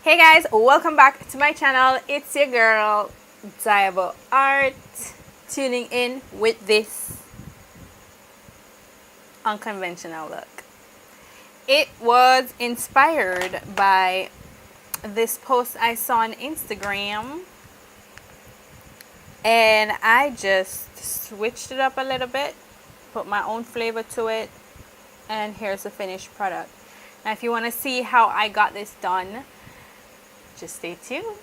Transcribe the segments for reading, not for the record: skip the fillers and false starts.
Hey guys, welcome back to my channel. It's your girl Diabo Art, tuning in with this unconventional look. It was inspired by this post I saw on Instagram, and I just switched it up a little bit, put my own flavor to it, and here's the finished product. Now if you want to see how I got this done, just stay tuned.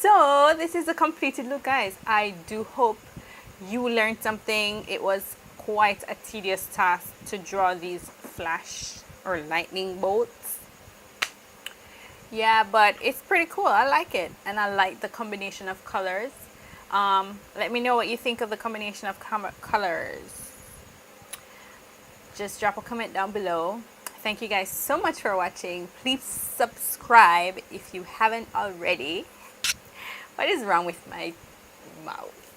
So this is a completed look, guys. I do hope you learned something. It was quite a tedious task to draw these flash or lightning bolts. Yeah, but it's pretty cool. I like it, and I like the combination of colors. Let me know what you think of the combination of colors. Just drop a comment down below. Thank you guys so much for watching. Please subscribe if you haven't already. What is wrong with my mouth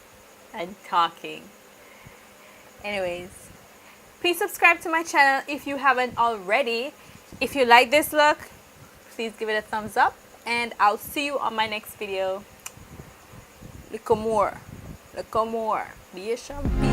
and talking? Anyways, please subscribe to my channel if you haven't already. If you like this look, please give it a thumbs up, and I'll see you on my next video. Little more. Little more. Be a champion.